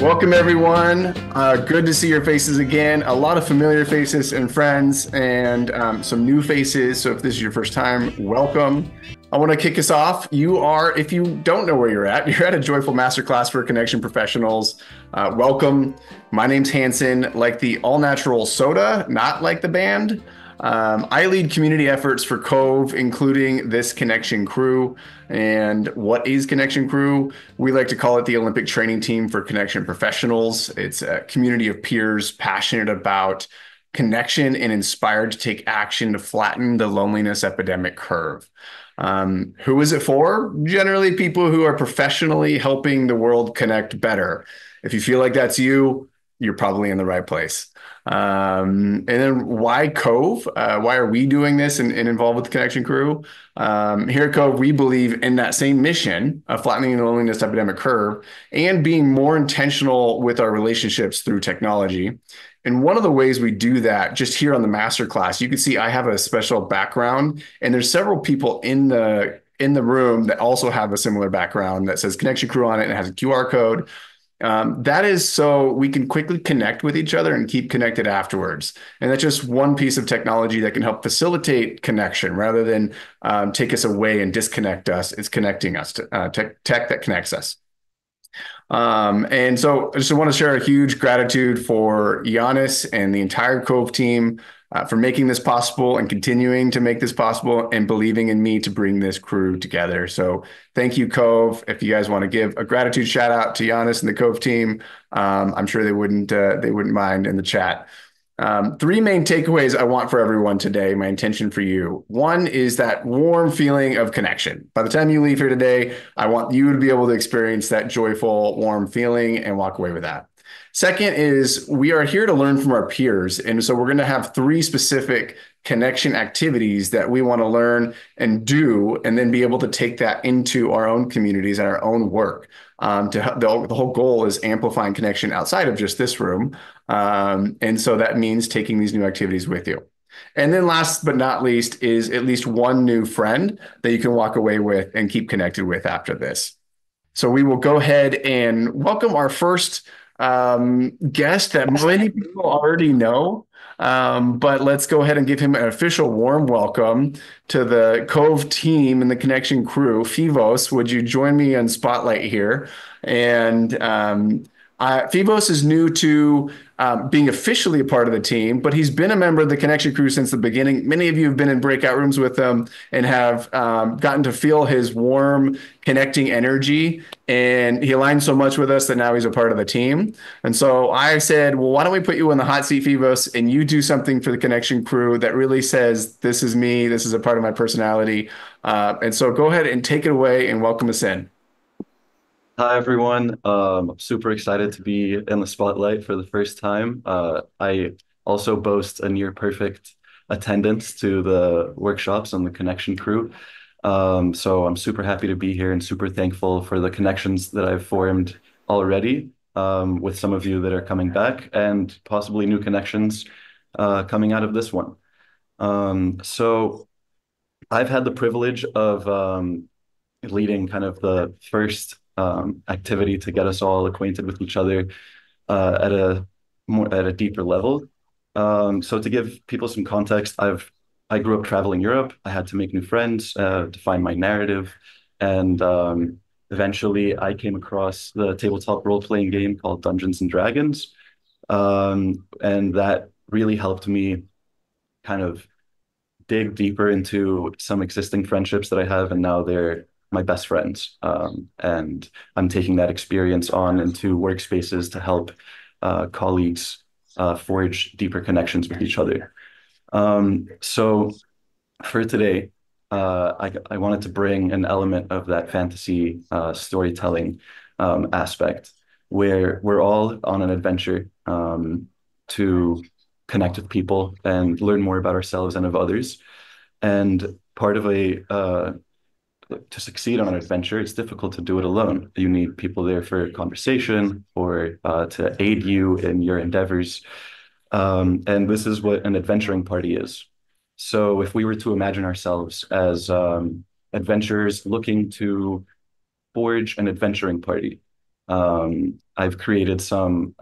Welcome, everyone. Good to see your faces again. A lot of familiar faces and friends, and some new faces. So if this is your first time, welcome. I want to kick us off. If you don't know where you're at a joyful masterclass for connection professionals. Welcome. My name's Hansen, like the all-natural soda, not like the band. I lead community efforts for Covve, including this Connection Crew. And what is Connection Crew? We like to call it the Olympic training team for connection professionals. It's a community of peers passionate about connection and inspired to take action to flatten the loneliness epidemic curve. Who is it for? Generally, people who are professionally helping the world connect better. If you feel like that's you, you're probably in the right place. And then why Covve? Why are we doing this and involved with the Connection Crew? Here at Covve, we believe in that same mission of flattening the loneliness epidemic curve and being more intentional with our relationships through technology. And one of the ways we do that, just here on the masterclass, you can see I have a special background, and there's several people in the room that also have a similar background that says Connection Crew on it and it has a QR code. That is so we can quickly connect with each other and keep connected afterwards. And that's just one piece of technology that can help facilitate connection rather than take us away and disconnect us. It's connecting us to tech that connects us. And so I just want to share a huge gratitude for Giannis and the entire Covve team for making this possible and continuing to make this possible and believing in me to bring this crew together. So thank you, Covve. If you guys want to give a gratitude shout out to Giannis and the Covve team, I'm sure they wouldn't mind in the chat. Three main takeaways I want for everyone today, my intention for you. One is that warm feeling of connection. By the time you leave here today, I want you to be able to experience that joyful, warm feeling and walk away with that. Second is we are here to learn from our peers. And so we're going to have three specific connection activities that we want to learn and do, and then be able to take that into our own communities and our own work. The whole goal is amplifying connection outside of just this room. And so that means taking these new activities with you. And then last but not least is at least one new friend that you can walk away with and keep connected with after this. So we will go ahead and welcome our first guest that many people already know. But let's go ahead and give him an official warm welcome to the Covve team and the Connection Crew. Fivos, would you join me on Spotlight here? And Fivos is new to being officially a part of the team, but he's been a member of the Connection Crew since the beginning. Many of you have been in breakout rooms with him and have gotten to feel his warm, connecting energy. And he aligned so much with us that now he's a part of the team. And so I said, well, why don't we put you in the hot seat, Fivos, and you do something for the Connection Crew that really says, this is me, this is a part of my personality. And so go ahead and take it away and welcome us in. Hi, everyone. I'm super excited to be in the spotlight for the first time. I also boast a near perfect attendance to the workshops and the Connection Crew. So I'm super happy to be here and super thankful for the connections that I've formed already with some of you that are coming back and possibly new connections coming out of this one. So I've had the privilege of leading kind of the first activity to get us all acquainted with each other at a deeper level. So to give people some context, I grew up traveling Europe. I had to make new friends to find my narrative, and eventually I came across the tabletop role-playing game called Dungeons and Dragons, and that really helped me kind of dig deeper into some existing friendships that I have, and now they're my best friends. And I'm taking that experience on into workspaces to help colleagues forge deeper connections with each other. So for today, I wanted to bring an element of that fantasy storytelling aspect where we're all on an adventure to connect with people and learn more about ourselves and of others. And part of to succeed on an adventure, it's difficult to do it alone. You need people there for conversation or to aid you in your endeavors. And this is what an adventuring party is. So if we were to imagine ourselves as adventurers looking to forge an adventuring party, I've created some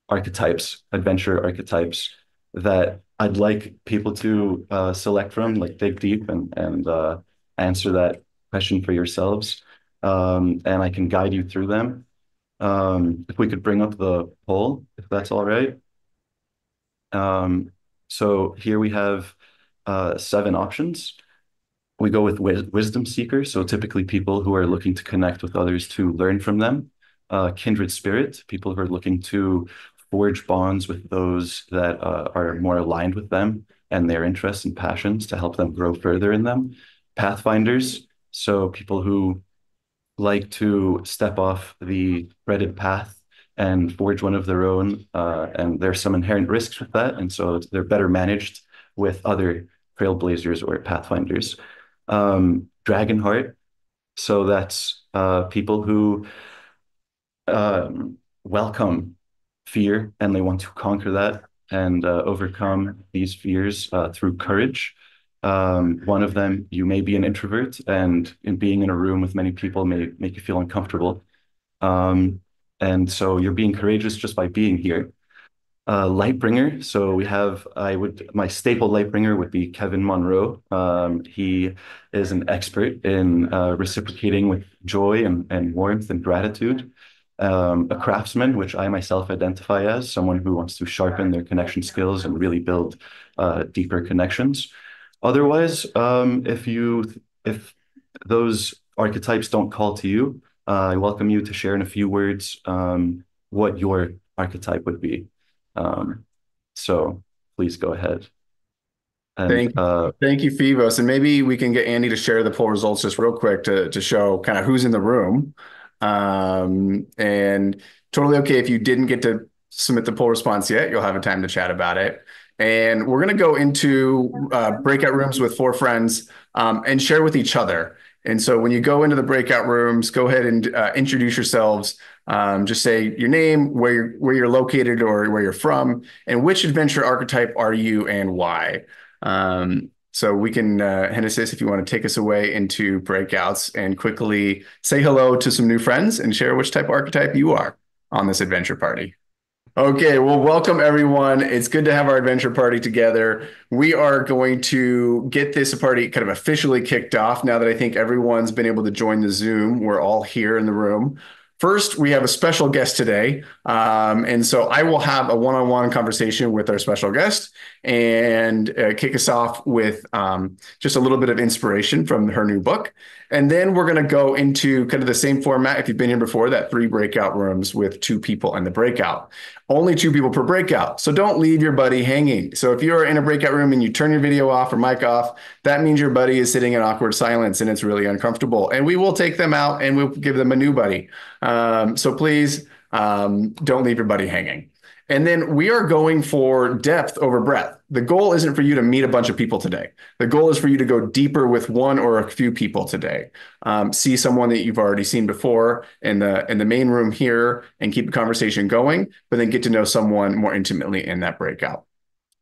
archetypes, adventure archetypes that I'd like people to select from, like dig deep and answer that question for yourselves. And I can guide you through them. If we could bring up the poll, if that's all right. Um, so here we have 7 options. We go with wisdom seekers, so typically people who are looking to connect with others to learn from them. Kindred spirit, people who are looking to forge bonds with those that are more aligned with them and their interests and passions to help them grow further in them. Pathfinders, so people who like to step off the threaded path and forge one of their own. And there's some inherent risks with that. And so they're better managed with other trailblazers or pathfinders. Dragonheart. So that's people who welcome fear and they want to conquer that and overcome these fears through courage. One of them, you may be an introvert, and in being in a room with many people may make you feel uncomfortable. And so you're being courageous just by being here. Lightbringer. So we have, my staple Lightbringer would be Kevin Monroe. He is an expert in reciprocating with joy and warmth and gratitude. A craftsman, which I myself identify as someone who wants to sharpen their connection skills and really build deeper connections. Otherwise, if those archetypes don't call to you, I welcome you to share in a few words what your archetype would be. So please go ahead. And Thank you, Phoebos. And maybe we can get Andy to share the poll results just real quick to show kind of who's in the room. And totally okay if you didn't get to submit the poll response yet, you'll have a time to chat about it. And we're going to go into breakout rooms with 4 friends and share with each other. And so when you go into the breakout rooms, go ahead and introduce yourselves. Just say your name, where you're located or where you're from, and which adventure archetype are you and why. So we can, Hennessis, if you want to take us away into breakouts and quickly say hello to some new friends and share which type of archetype you are on this adventure party. Okay, well, welcome everyone. It's good to have our adventure party together. We are going to get this party kind of officially kicked off now that I think everyone's been able to join the Zoom. We're all here in the room. First, we have a special guest today. And so I will have a one-on-one conversation with our special guest and kick us off with just a little bit of inspiration from her new book. And then we're going to go into kind of the same format, if you've been here before, that 3 breakout rooms with 2 people in the breakout. Only 2 people per breakout. So don't leave your buddy hanging. So if you're in a breakout room and you turn your video off or mic off, that means your buddy is sitting in awkward silence and it's really uncomfortable. And we will take them out and we'll give them a new buddy. So please don't leave your buddy hanging. And then we are going for depth over breadth. The goal isn't for you to meet a bunch of people today. The goal is for you to go deeper with one or a few people today. See someone that you've already seen before in the main room here and keep the conversation going, but then get to know someone more intimately in that breakout.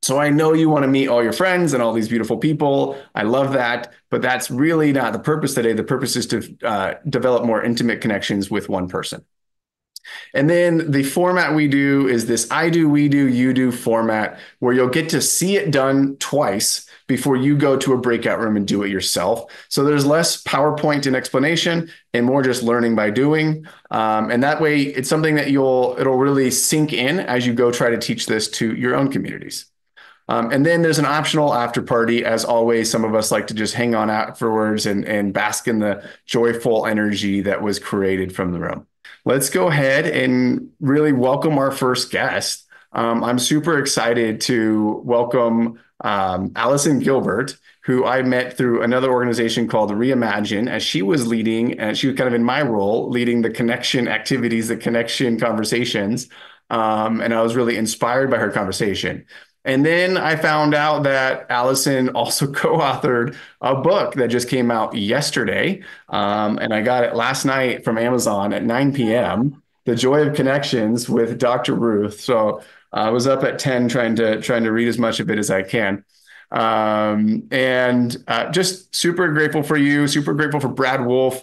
So I know you want to meet all your friends and all these beautiful people. I love that, but that's really not the purpose today. The purpose is to develop more intimate connections with one person. And then the format we do is this I do, we do, you do format where you'll get to see it done twice before you go to a breakout room and do it yourself. So there's less PowerPoint and explanation and more just learning by doing. And that way it's something that it'll really sink in as you go try to teach this to your own communities. And then there's an optional after party. As always, some of us like to just hang on afterwards and bask in the joyful energy that was created from the room. Let's go ahead and really welcome our first guest. I'm super excited to welcome Allison Gilbert, who I met through another organization called Reimagine, as she was leading, and she was kind of in my role, leading the connection activities, the connection conversations. And I was really inspired by her conversation. And then I found out that Allison also co-authored a book that just came out yesterday. And I got it last night from Amazon at 9 p.m. The Joy of Connections with Dr. Ruth. So I was up at 10 trying to read as much of it as I can. And just super grateful for you, super grateful for Brad Wolf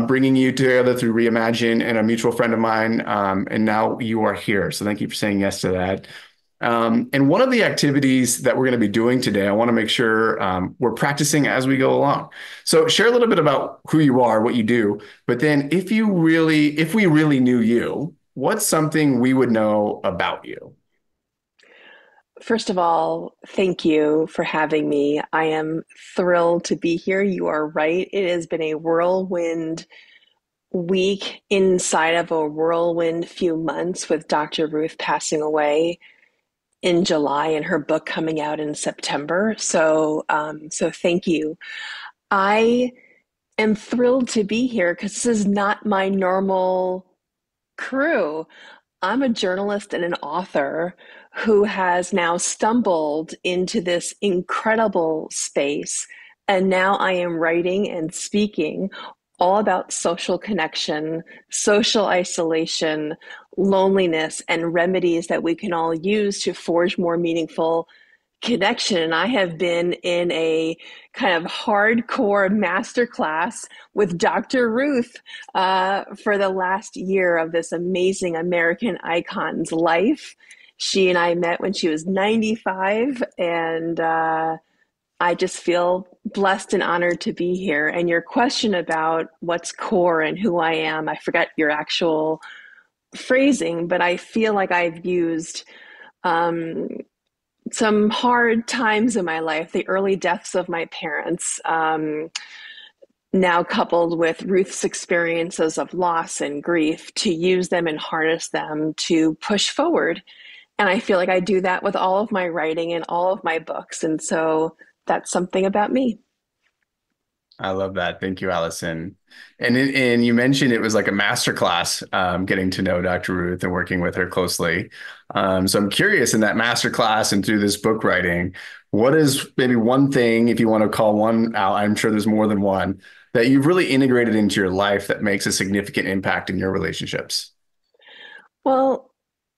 bringing you together through Reimagine and a mutual friend of mine. And now you are here. So thank you for saying yes to that. And one of the activities that we're going to be doing today, I want to make sure we're practicing as we go along. So share a little bit about who you are, what you do, but then if we really knew you, what's something we would know about you? First of all, thank you for having me. I am thrilled to be here. You are right. It has been a whirlwind week inside of a whirlwind few months with Dr. Ruth passing away in July and her book coming out in September. So thank you. I am thrilled to be here because this is not my normal crew. I'm a journalist and an author who has now stumbled into this incredible space. And now I am writing and speaking all about social connection, social isolation, loneliness, and remedies that we can all use to forge more meaningful connection. And I have been in a kind of hardcore masterclass with Dr. Ruth for the last year of this amazing American icon's life. She and I met when she was 95, and I just feel blessed and honored to be here. And your question about what's core and who I am, I forget your actual phrasing, but I feel like I've used some hard times in my life, the early deaths of my parents, now coupled with Ruth's experiences of loss and grief, to use them and harness them to push forward. And I feel like I do that with all of my writing and all of my books. And so that's something about me. I love that. Thank you, Allison. And you mentioned it was like a masterclass, getting to know Dr. Ruth and working with her closely. So I'm curious, in that masterclass and through this book writing, what is maybe one thing, if you want to call one out, I'm sure there's more than one, that you've really integrated into your life that makes a significant impact in your relationships? Well,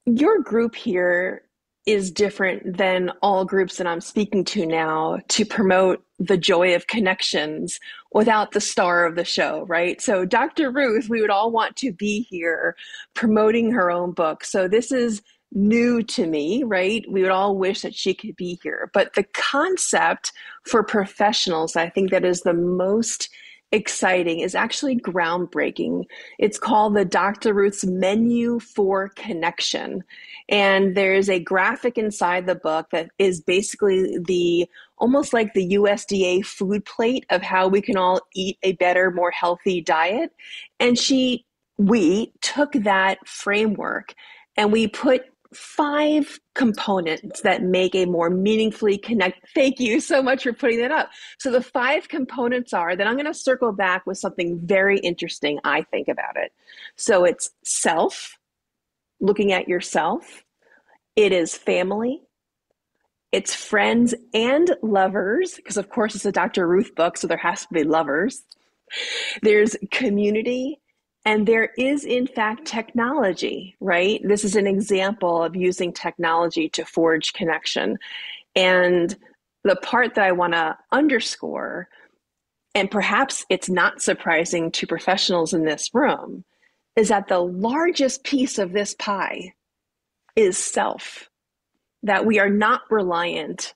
your group here is different than all groups that I'm speaking to now to promote the joy of connections without the star of the show, right? So Dr. Ruth, we would all want to be here promoting her own book. So this is new to me, right? We would all wish that she could be here. But the concept for professionals, I think that is the most exciting, is actually groundbreaking. It's called the Dr. Ruth's Menu for Connection. And there's a graphic inside the book that is basically the almost like the USDA food plate of how we can all eat a better, more healthy diet. And we took that framework and we put 5 components that make a more meaningfully connect. Thank you so much for putting that up. So the 5 components are that I'm going to circle back with something very interesting, I think, about it. So it's self, looking at yourself. It is family. It's friends and lovers, because of course it's a Dr. Ruth book, so there has to be lovers. There's community, and there is in fact technology, right? This is an example of using technology to forge connection. And the part that I want to underscore, and perhaps it's not surprising to professionals in this room, is that the largest piece of this pie is self. That we are not reliant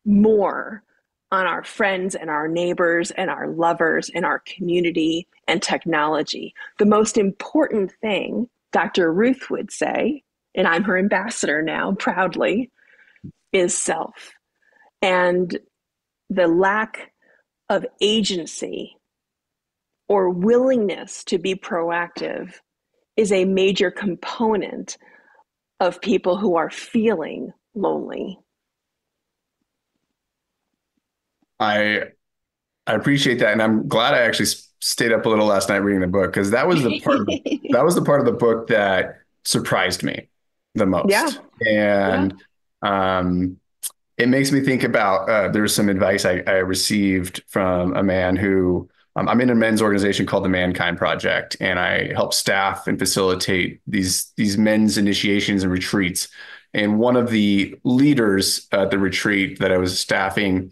more on our friends and our neighbors and our lovers and our community and technology. The most important thing, Dr. Ruth would say, and I'm her ambassador now, proudly, is self. And the lack of agency or willingness to be proactive is a major component of people who are feeling lonely. I appreciate that, and I'm glad I actually stayed up a little last night reading the book, because that was the part of that was the part of the book that surprised me the Yeah. most. And it makes me think about there was some advice I received from a man who I'm in a men's organization called the Mankind Project, and I help staff and facilitate these men's initiations and retreats. And one of the leaders at the retreat that I was staffing,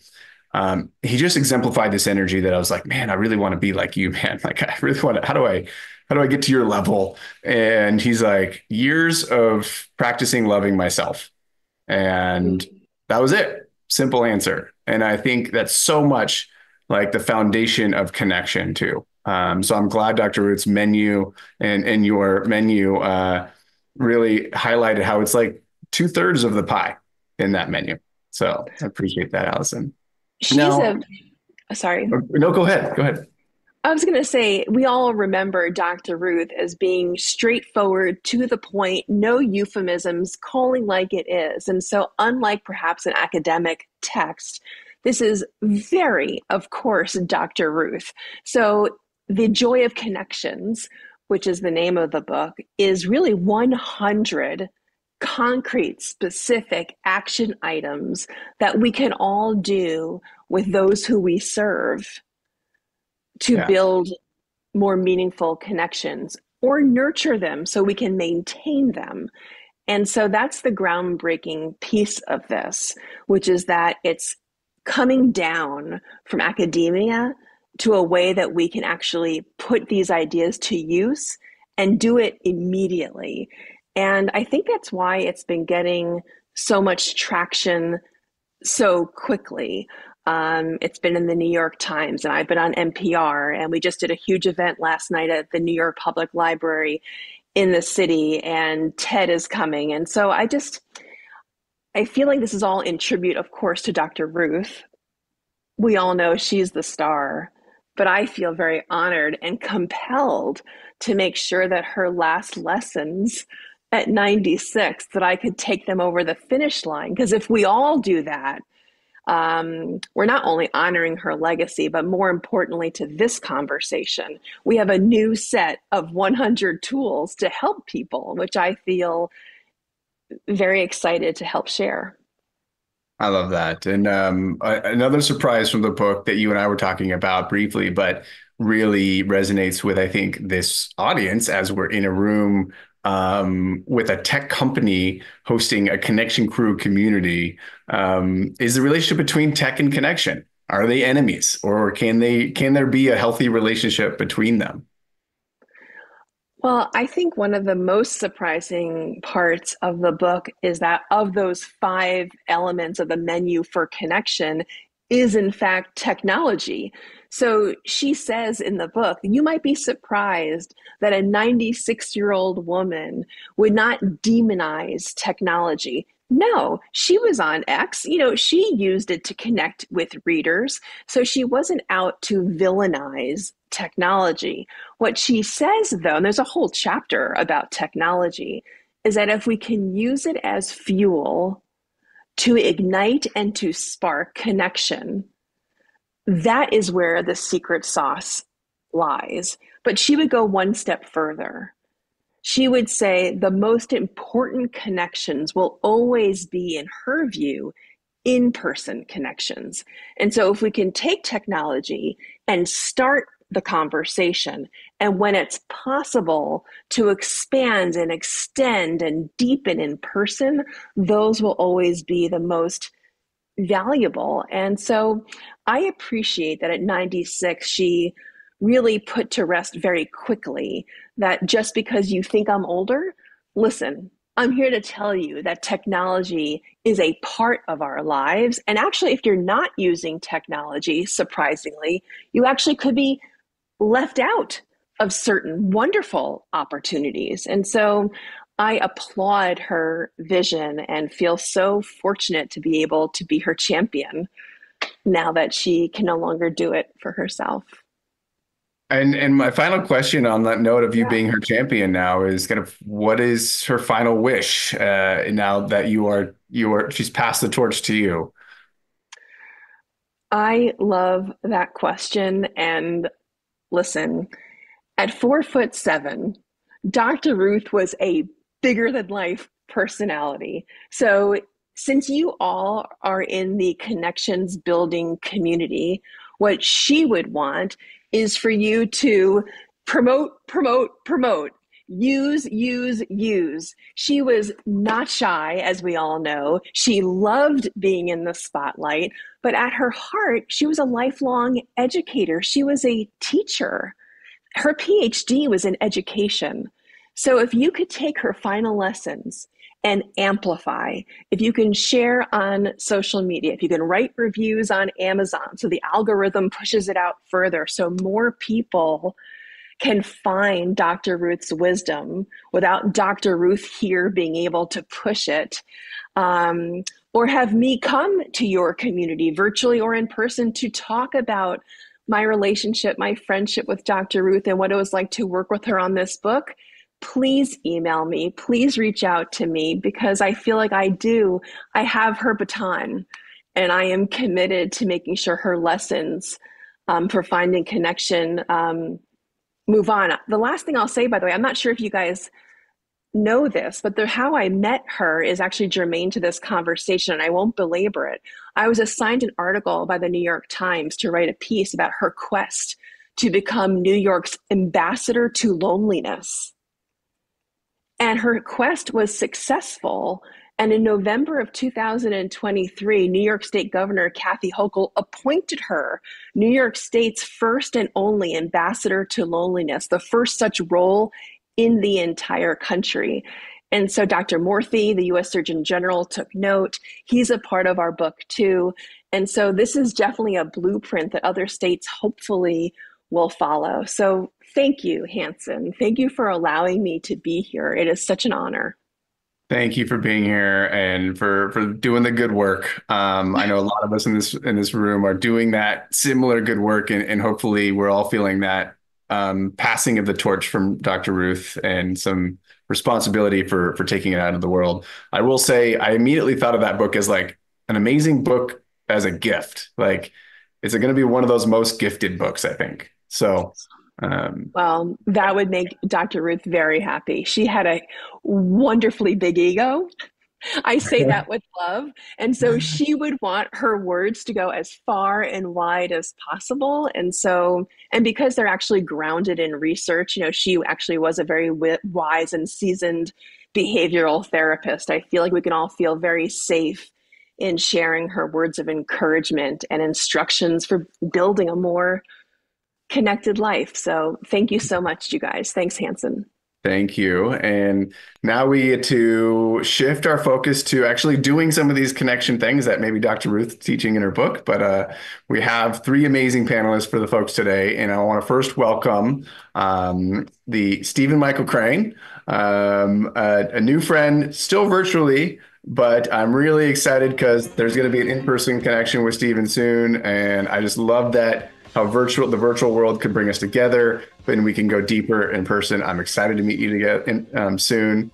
he just exemplified this energy that I was like, man, I really want to be like you, man. Like, I really want to, how do I get to your level? And he's like, years of practicing loving myself. And that was it. Simple answer. And I think that's so much like the foundation of connection too. So I'm glad Dr. Ruth's menu and your menu really highlighted how it's like 2/3 of the pie in that menu. So I appreciate that, Allison. Sorry. No, go ahead. Go ahead. I was going to say, we all remember Dr. Ruth as being straightforward, to the point, no euphemisms, calling like it is. And so unlike perhaps an academic text, this is very, of course, Dr. Ruth. So the Joy of Connections, which is the name of the book, is really 100 concrete, specific action items that we can all do with those who we serve to build more meaningful connections or nurture them so we can maintain them. And so that's the groundbreaking piece of this, which is that it's coming down from academia to a way that we can actually put these ideas to use and do it immediately. And I think that's why it's been getting so much traction so quickly. It's been in the New York Times, and I've been on NPR, and we just did a huge event last night at the New York Public Library in the city, and TED is coming. And so I feel like this is all in tribute, of course, to Dr. Ruth. We all know she's the star, but I feel very honored and compelled to make sure that her last lessons at 96, that I could take them over the finish line. Because if we all do that, we're not only honoring her legacy, but more importantly to this conversation, we have a new set of 100 tools to help people, which I feel very excited to help share. I love that. And another surprise from the book that you and I were talking about briefly, but really resonates with, I think, this audience as we're in a room with a tech company hosting a Connection Crew community, is the relationship between tech and connection. Are they enemies, or can there be a healthy relationship between them? Well, I think one of the most surprising parts of the book is that of those 5 elements of the menu for connection is in fact technology. So she says in the book, you might be surprised that a 96-year-old woman would not demonize technology. No, she was on X. She used it to connect with readers. So she wasn't out to villainize technology. What she says, though, and there's a whole chapter about technology, is that if we can use it as fuel to ignite and to spark connection, that is where the secret sauce lies. But she would go one step further. She would say the most important connections will always be, in her view, in-person connections. And so if we can take technology and start the conversation, and when it's possible to expand and extend and deepen in person, those will always be the most valuable. And so I appreciate that at 96, she really put to rest very quickly that just because you think I'm older, listen, I'm here to tell you that technology is a part of our lives. And actually, if you're not using technology, surprisingly, you actually could be left out of certain wonderful opportunities. And so I applaud her vision and feel so fortunate to be able to be her champion now that she can no longer do it for herself. And my final question on that note of you being her champion now is kind of, what is her final wish now that she's passed the torch to you? I love that question. And listen, at 4'7", Dr. Ruth was a bigger than life personality. So since you all are in the connections building community, what she would want is for you to promote. use, use, use. She was not shy, as we all know. She loved being in the spotlight, but at her heart, she was a lifelong educator. She was a teacher. Her PhD was in education. So if you could take her final lessons and amplify, if you can share on social media, if you can write reviews on Amazon so the algorithm pushes it out further so more people can find Dr. Ruth's wisdom without Dr. Ruth here being able to push it, or have me come to your community virtually or in person to talk about my relationship, my friendship with Dr. Ruth and what it was like to work with her on this book, please email me, please reach out to me, because I feel like I have her baton, and I am committed to making sure her lessons for finding connection move on. The last thing I'll say, by the way, I'm not sure if you guys know this, but how I met her is actually germane to this conversation, and I won't belabor it. I was assigned an article by the New York Times to write a piece about her quest to become New York's ambassador to loneliness. And her quest was successful. And in November of 2023, New York State Governor Kathy Hochul appointed her New York State's first and only ambassador to loneliness, the first such role in the entire country. And so Dr. Morthy, the US Surgeon General, took note. He's a part of our book too. And so this is definitely a blueprint that other states hopefully will follow. So thank you, Hansen. Thank you for allowing me to be here. It is such an honor. Thank you for being here and for doing the good work. I know a lot of us in this room are doing that similar good work, and hopefully we're all feeling that passing of the torch from Dr. Ruth and some responsibility for taking it out of the world. I will say I immediately thought of that book as like an amazing book as a gift. Like it's going to be one of those most gifted books, I think. So well, that would make Dr. Ruth very happy. She had a wonderfully big ego. I say that with love. And so she would want her words to go as far and wide as possible. And because they're actually grounded in research, she actually was a very wise and seasoned behavioral therapist. I feel like we can all feel very safe in sharing her words of encouragement and instructions for building a more connected life. So thank you so much, you guys. Thanks, Hansen. Thank you. And now we get to shift our focus to actually doing some of these connection things that maybe Dr. Ruth's teaching in her book. But we have three amazing panelists for the folks today. And I want to first welcome the Stephen Michael Crane, a new friend, still virtually, but I'm really excited because there's going to be an in-person connection with Stephen soon. And I just love that how the virtual world could bring us together, and we can go deeper in person. I'm excited to meet you together soon.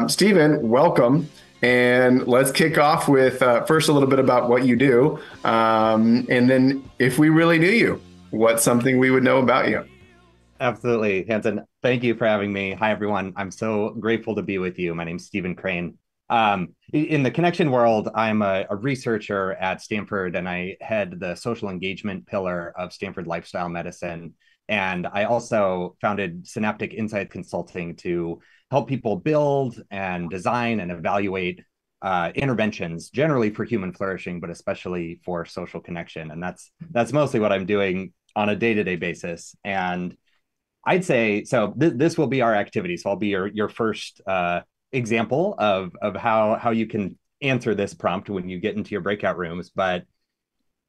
Stephen, welcome. And let's kick off with first a little bit about what you do. And then if we really knew you, what's something we would know about you? Absolutely, Hansen. Thank you for having me. Hi, everyone. I'm so grateful to be with you. My name's Stephen Crane. In the connection world, I'm a researcher at Stanford, and I head the social engagement pillar of Stanford Lifestyle Medicine. And I also founded Synaptic Insight Consulting to help people build and design and evaluate interventions, generally for human flourishing, but especially for social connection. And that's mostly what I'm doing on a day-to-day basis. And I'd say, so this will be our activity. So I'll be your first example of how you can answer this prompt when you get into your breakout rooms. But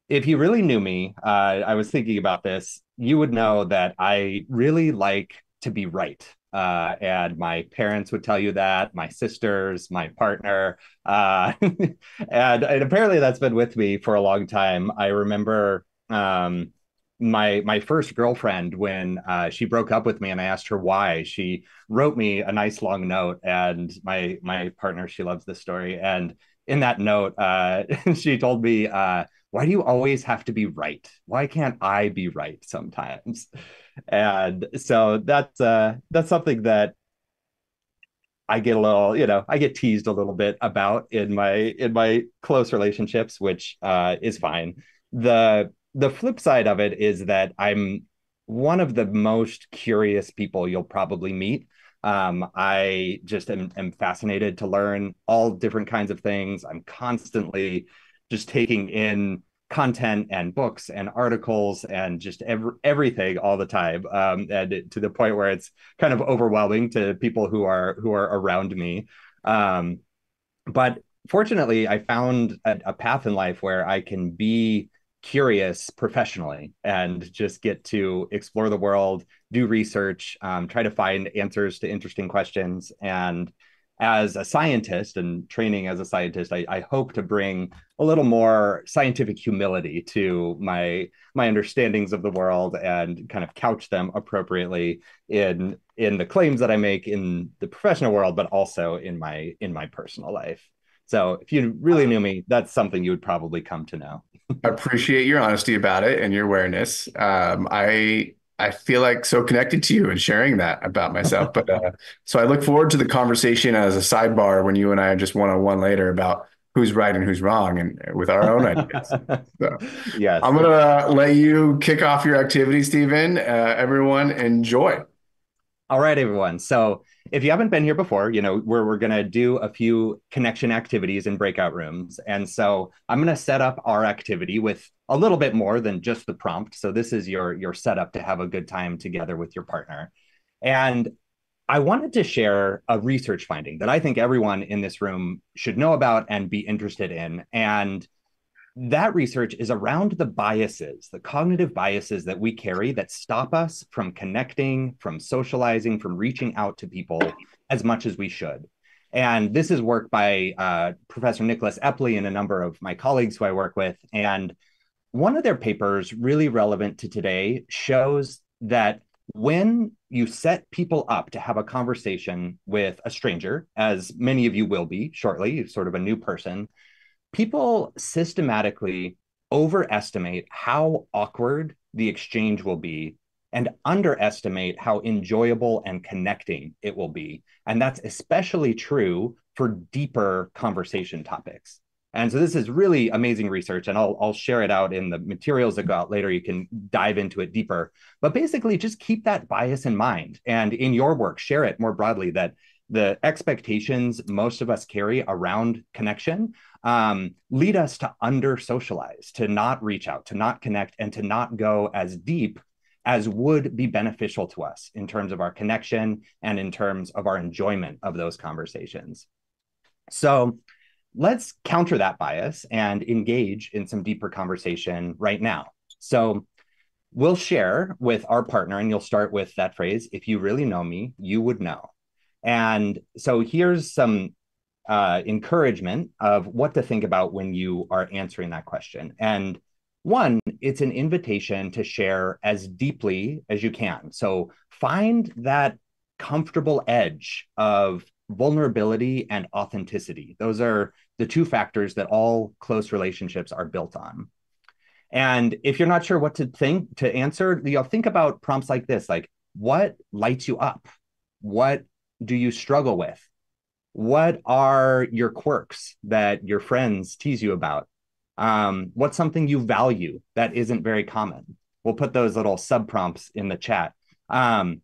if you really knew me, I was thinking about this, you would know that I really like to be right. And my parents would tell you that, my sisters, my partner, and apparently that's been with me for a long time. I remember my first girlfriend, when she broke up with me and I asked her why, she wrote me a nice long note, and my partner, she loves this story. And in that note, she told me, why do you always have to be right? Why can't I be right sometimes? And so that's something that I get a little, I get teased a little bit about in my close relationships, which is fine. The flip side of it is that I'm one of the most curious people you'll probably meet. I just am fascinated to learn all different kinds of things. I'm constantly just taking in content and books and articles and just everything all the time, and to the point where it's kind of overwhelming to people who are around me. But fortunately, I found a path in life where I can be curious professionally and just get to explore the world, do research, try to find answers to interesting questions. And as a scientist and training as a scientist, I hope to bring a little more scientific humility to my understandings of the world and kind of couch them appropriately in the claims that I make in the professional world, but also in my personal life. So if you really knew me, that's something you would probably come to know. I appreciate your honesty about it and your awareness. I feel like so connected to you and sharing that about myself. But so I look forward to the conversation as a sidebar when you and I are just one-on-one later about who's right and who's wrong and with our own ideas. So Yes. I'm gonna let you kick off your activity, Stephen. Everyone enjoy. All right, everyone. So if you haven't been here before, we're going to do a few connection activities in breakout rooms. And so I'm going to set up our activity with a little bit more than just the prompt. So this is your setup to have a good time together with your partner. And I wanted to share a research finding that I think everyone in this room should know about and be interested in. And that research is around the biases, the cognitive biases that we carry that stop us from connecting, from socializing, from reaching out to people as much as we should. And this is work by Professor Nicholas Epley and a number of my colleagues who I work with. And one of their papers, really relevant to today, shows that when you set people up to have a conversation with a stranger, as many of you will be shortly, sort of a new person, people systematically overestimate how awkward the exchange will be and underestimate how enjoyable and connecting it will be. And that's especially true for deeper conversation topics. And so this is really amazing research, and I'll share it out in the materials that go out later. You can dive into it deeper. But basically, just keep that bias in mind. And in your work, share it more broadly, that the expectations most of us carry around connection lead us to under-socialize, to not reach out, to not connect, and to not go as deep as would be beneficial to us in terms of our connection and in terms of our enjoyment of those conversations. So let's counter that bias and engage in some deeper conversation right now. So we'll share with our partner, and you'll start with that phrase, "If you really know me, you would know." And so here's some encouragement of what to think about when you are answering that question. And one, it's an invitation to share as deeply as you can. So find that comfortable edge of vulnerability and authenticity. Those are the two factors that all close relationships are built on. And if you're not sure what to answer, think about prompts like this, like, what lights you up? What do you struggle with? What are your quirks that your friends tease you about? What's something you value that isn't very common? We'll put those little sub prompts in the chat. And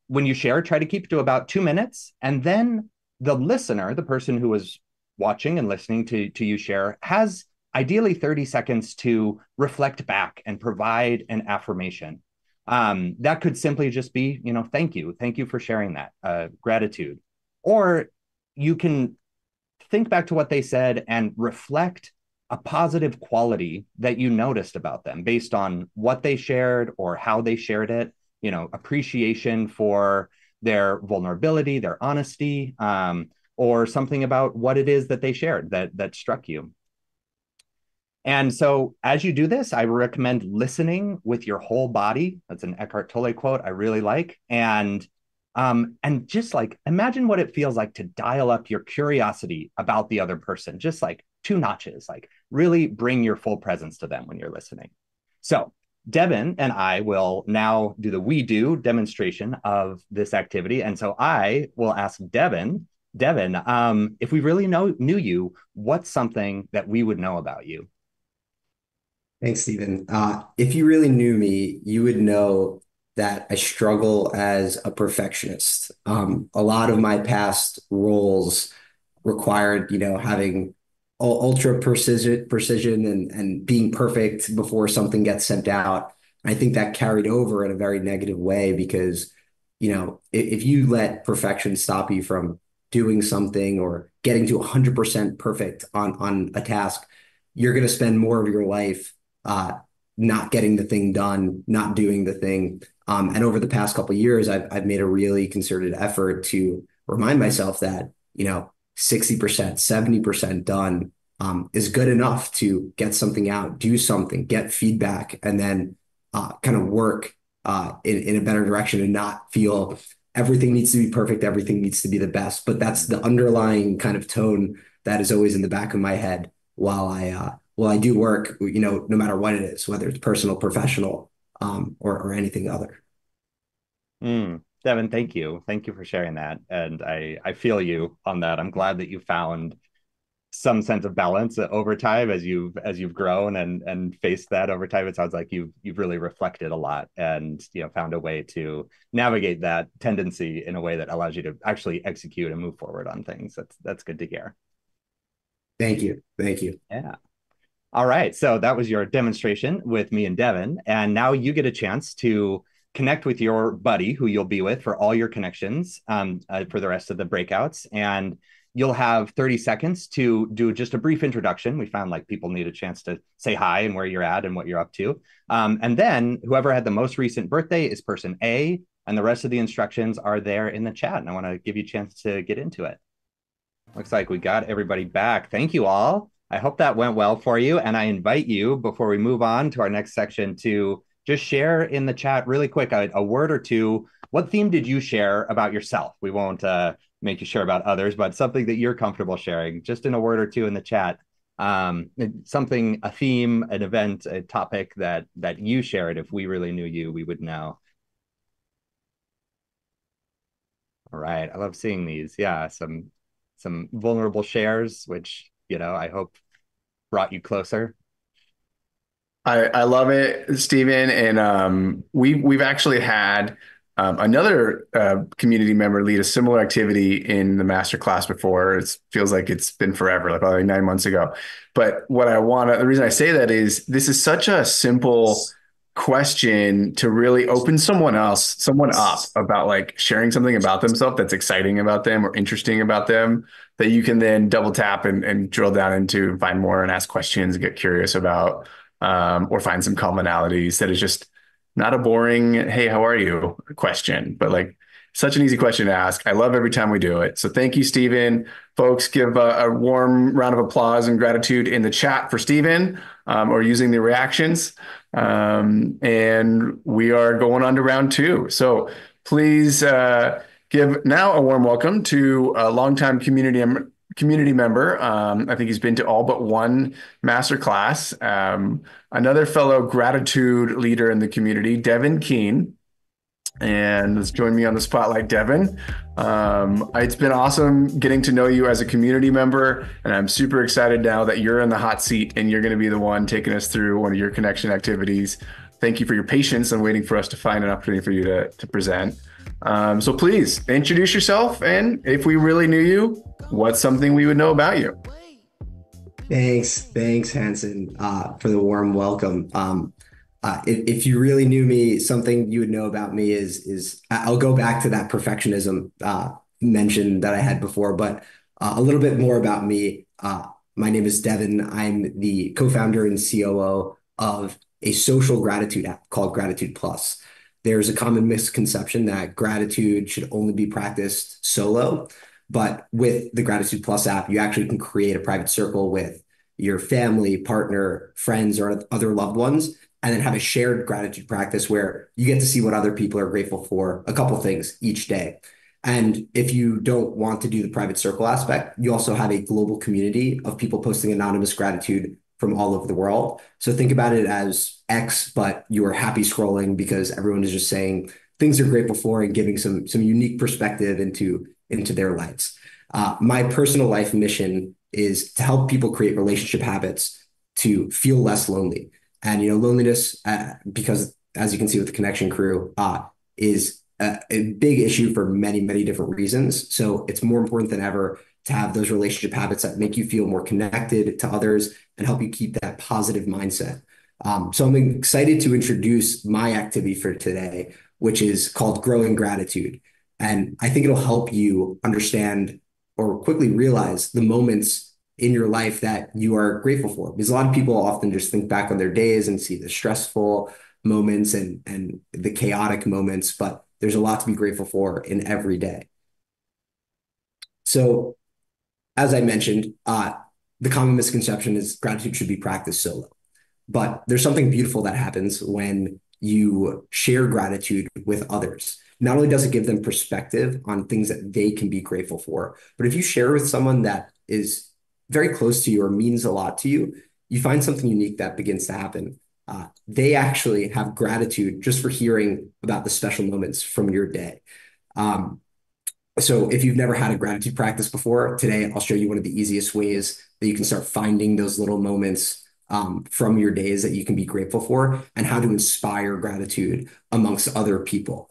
when you share, try to keep it to about 2 minutes. And then the listener, the person who is watching and listening to you share, has ideally 30 seconds to reflect back and provide an affirmation. That could simply just be, thank you. Thank you for sharing that, gratitude. Or you can think back to what they said and reflect a positive quality that you noticed about them based on what they shared or how they shared it, appreciation for their vulnerability, their honesty, or something about what it is that they shared that struck you. And so as you do this, I recommend listening with your whole body. That's an Eckhart Tolle quote I really like. And just like, imagine what it feels like to dial up your curiosity about the other person, just like 2 notches, like really bring your full presence to them when you're listening. So Devin and I will now do the we do demonstration of this activity. And so I will ask Devin, if we really knew you, what's something that we would know about you? Thanks, Stephen. If you really knew me, you would know that I struggle as a perfectionist. A lot of my past roles required, having ultra precision and being perfect before something gets sent out. I think that carried over in a very negative way because, if you let perfection stop you from doing something or getting to 100% perfect on a task, you're going to spend more of your life not getting the thing done, not doing the thing. And over the past couple of years, I've made a really concerted effort to remind myself that, 60%, 70% done is good enough to get something out, do something, get feedback, and then kind of work in a better direction and not feel everything needs to be perfect, everything needs to be the best. But that's the underlying kind of tone that is always in the back of my head while I do work, no matter what it is, whether it's personal, professional, or anything other. Devin, thank you. Thank you for sharing that. And I feel you on that. I'm glad that you found some sense of balance over time as you've grown and faced that over time. It sounds like you've really reflected a lot and found a way to navigate that tendency in a way that allows you to actually execute and move forward on things. That's good to hear. Thank you. Yeah. All right. So that was your demonstration with me and Devin. And now you get a chance to connect with your buddy who you'll be with for all your connections for the rest of the breakouts. And you'll have 30 seconds to do just a brief introduction. We found like people need a chance to say hi and where you're at and what you're up to. And then whoever had the most recent birthday is person A, and the rest of the instructions are there in the chat. And I want to give you a chance to get into it. Looks like we got everybody back. Thank you all. I hope that went well for you. And I invite you, before we move on to our next section, to just share in the chat really quick a word or two. What theme did you share about yourself? We won't make you share about others, but something that you're comfortable sharing, just in a word or two in the chat. Something, a theme, an event, a topic that you shared. If we really knew you, we would know. All right. I love seeing these. Yeah, some vulnerable shares, which, I hope brought you closer. I love it, Stephen. And we've actually had another community member lead a similar activity in the masterclass before. It feels like it's been forever, like probably 9 months ago. But the reason I say that is this is such a simple question to really open someone up about like sharing something about themselves that's exciting about them or interesting about them, that you can then double tap and drill down into, find more and ask questions, get curious about, or find some commonalities that is just not a boring, hey, how are you question, but like such an easy question to ask. I love every time we do it. So thank you, Stephen. Folks, give a warm round of applause and gratitude in the chat for Stephen, or using the reactions. And we are going on to round two. So please give now a warm welcome to a longtime community member. I think he's been to all but one masterclass. Another fellow gratitude leader in the community, Devin Keane. And let's join me on the spotlight, Devin. It's been awesome getting to know you as a community member, and I'm super excited now that you're in the hot seat and you're going to be the one taking us through one of your connection activities. Thank you for your patience and waiting for us to find an opportunity for you to present. So please introduce yourself, and if we really knew you, what's something we would know about you? Thanks, Hansen, for the warm welcome. If you really knew me, something you would know about me is I'll go back to that perfectionism mention that I had before, but a little bit more about me. My name is Devin. I'm the co-founder and COO of a social gratitude app called Gratitude Plus. There's a common misconception that gratitude should only be practiced solo, but with the Gratitude Plus app, you actually can create a private circle with your family, partner, friends, or other loved ones, and then have a shared gratitude practice where you get to see what other people are grateful for, a couple things each day. And if you don't want to do the private circle aspect, you also have a global community of people posting anonymous gratitude from all over the world. So think about it as X, but you are happy scrolling because everyone is just saying things they're grateful for and giving some unique perspective into their lives. My personal life mission is to help people create relationship habits to feel less lonely. And loneliness, because as you can see with the connection crew, is a big issue for many, many different reasons. So it's more important than ever to have those relationship habits that make you feel more connected to others and help you keep that positive mindset. So I'm excited to introduce my activity for today, which is called Growing Gratitude. And I think it'll help you understand or quickly realize the moments in your life that you are grateful for. Because a lot of people often just think back on their days and see the stressful moments and the chaotic moments, but there's a lot to be grateful for in every day. So, as I mentioned, the common misconception is gratitude should be practiced solo. But there's something beautiful that happens when you share gratitude with others. Not only does it give them perspective on things that they can be grateful for, but if you share with someone that is very close to you or means a lot to you, you find something unique that begins to happen. They actually have gratitude just for hearing about the special moments from your day. So if you've never had a gratitude practice before, today I'll show you one of the easiest ways that you can start finding those little moments from your days that you can be grateful for and how to inspire gratitude amongst other people.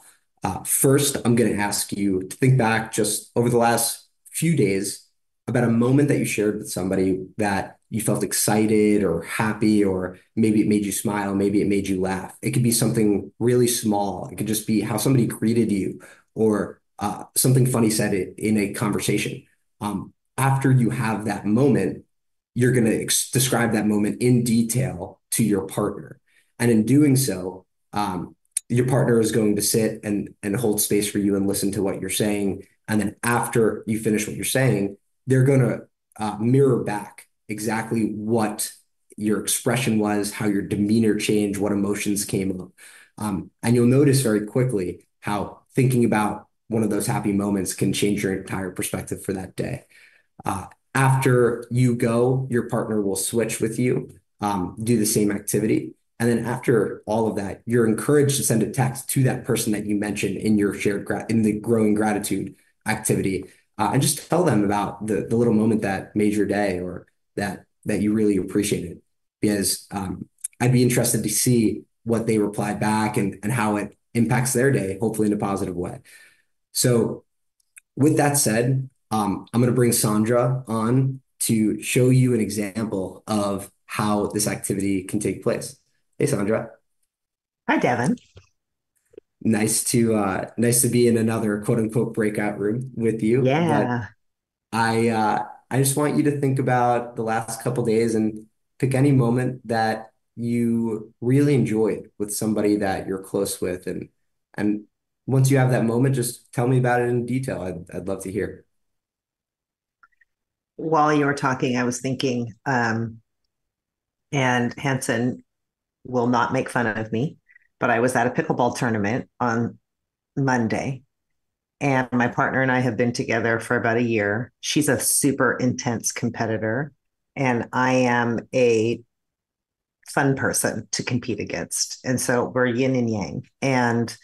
First, I'm going to ask you to think back just over the last few days about a moment that you shared with somebody that you felt excited or happy, or maybe it made you smile, maybe it made you laugh. It could be something really small. It could just be how somebody greeted you or something funny said in a conversation. After you have that moment, you're going to describe that moment in detail to your partner. And in doing so, your partner is going to sit and hold space for you and listen to what you're saying. And then after you finish what you're saying, they're going to mirror back exactly what your expression was, how your demeanor changed, what emotions came up. And you'll notice very quickly how thinking about one of those happy moments can change your entire perspective for that day. After you go, your partner will switch with you, do the same activity. And then after all of that, you're encouraged to send a text to that person that you mentioned in your in the growing gratitude activity, and just tell them about the little moment that made your day or that you really appreciated. Because I'd be interested to see what they reply back and how it impacts their day, hopefully in a positive way. So with that said, I'm going to bring Sondra on to show you an example of how this activity can take place. Hey, Sondra. Hi, Devin. Nice to be in another quote unquote breakout room with you. Yeah. But I just want you to think about the last couple days and pick any moment that you really enjoyed with somebody that you're close with, and once you have that moment, just tell me about it in detail. I'd love to hear. While you were talking, I was thinking, and Hansen will not make fun of me, but I was at a pickleball tournament on Monday, and my partner and I have been together for about a year. She's a super intense competitor, and I am a fun person to compete against. And so we're yin and yang. And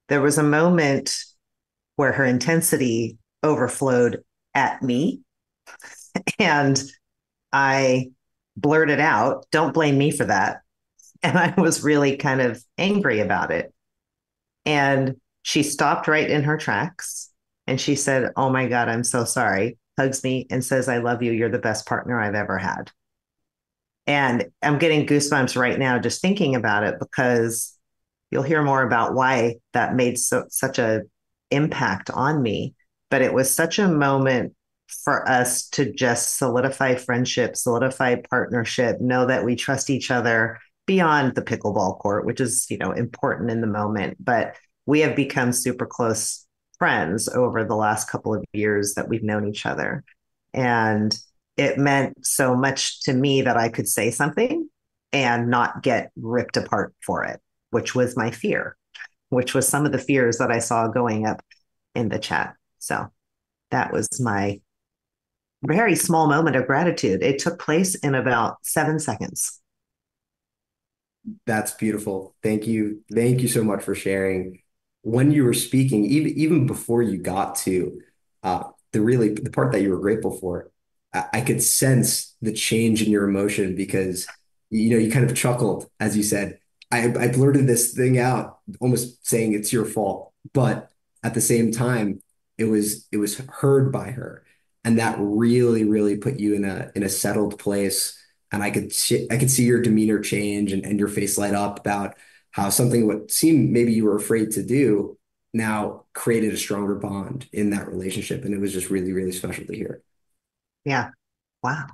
there was a moment where her intensity overflowed at me, and I blurted out, "Don't blame me for that." And I was really kind of angry about it. And she stopped right in her tracks and she said, "Oh my God, I'm so sorry," hugs me and says, "I love you. You're the best partner I've ever had." And I'm getting goosebumps right now just thinking about it, because you'll hear more about why that made such a impact on me. But it was such a moment for us to just solidify friendship, solidify partnership, know that we trust each other beyond the pickleball court, which is, important in the moment. But we have become super close friends over the last couple of years that we've known each other. And it meant so much to me that I could say something and not get ripped apart for it, which was my fear, which was some of the fears that I saw going up in the chat. So that was my very small moment of gratitude. It took place in about 7 seconds. That's beautiful. Thank you. Thank you so much for sharing. When you were speaking, even before you got to the part that you were grateful for, I could sense the change in your emotion because you kind of chuckled as you said, I blurted this thing out, almost saying it's your fault, but at the same time, it was heard by her, and that really put you in a settled place. And I could see your demeanor change and your face light up about how something what seemed maybe you were afraid to do now created a stronger bond in that relationship, and it was just really special to hear. Yeah. Wow.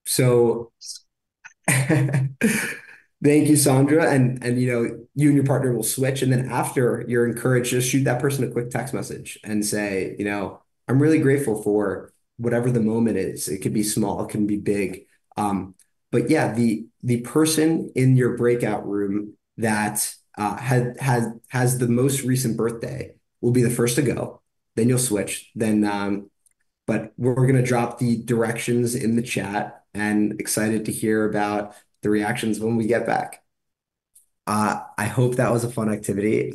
So thank you, Sondra. And you and your partner will switch. And then after you're encouraged, just shoot that person a quick text message and say, I'm really grateful for whatever the moment is. It could be small, it can be big. But yeah, the person in your breakout room that has the most recent birthday will be the first to go. Then you'll switch. But we're going to drop the directions in the chat, and excited to hear about the reactions when we get back. I hope that was a fun activity.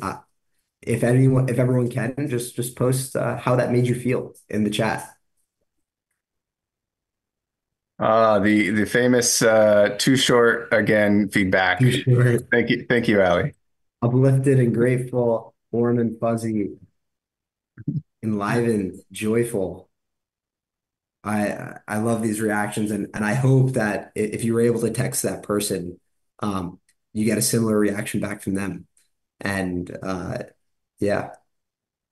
If everyone can, just post how that made you feel in the chat. The famous too short again feedback. Too short. Thank you, Allie. Uplifted and grateful, warm and fuzzy, enlivened, joyful. I love these reactions, and I hope that if you were able to text that person, you get a similar reaction back from them. And yeah.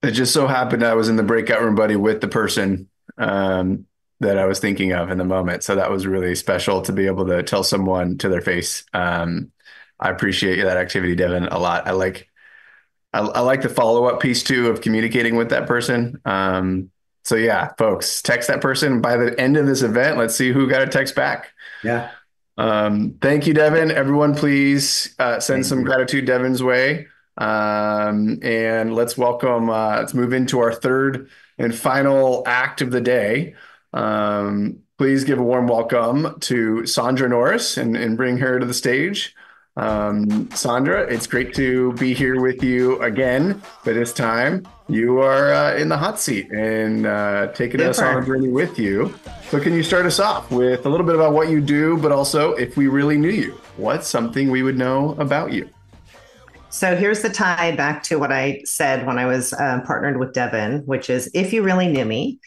It just so happened I was in the breakout room, buddy, with the person that I was thinking of in the moment. So that was really special to be able to tell someone to their face. I appreciate that activity, Devin, a lot. I like the follow-up piece too of communicating with that person. So yeah, folks, text that person. By the end of this event, let's see who got a text back. Yeah. Thank you, Devin. Everyone, please send some gratitude Devin's way. And let's move into our third and final act of the day. Please give a warm welcome to Sondra Norris and bring her to the stage. Sondra, it's great to be here with you again, but this time you are in the hot seat and taking us on a journey with you. So can you start us off with a little bit about what you do, but also if we really knew you, what's something we would know about you? So here's the tie back to what I said when I was partnered with Devin, which is if you really knew me,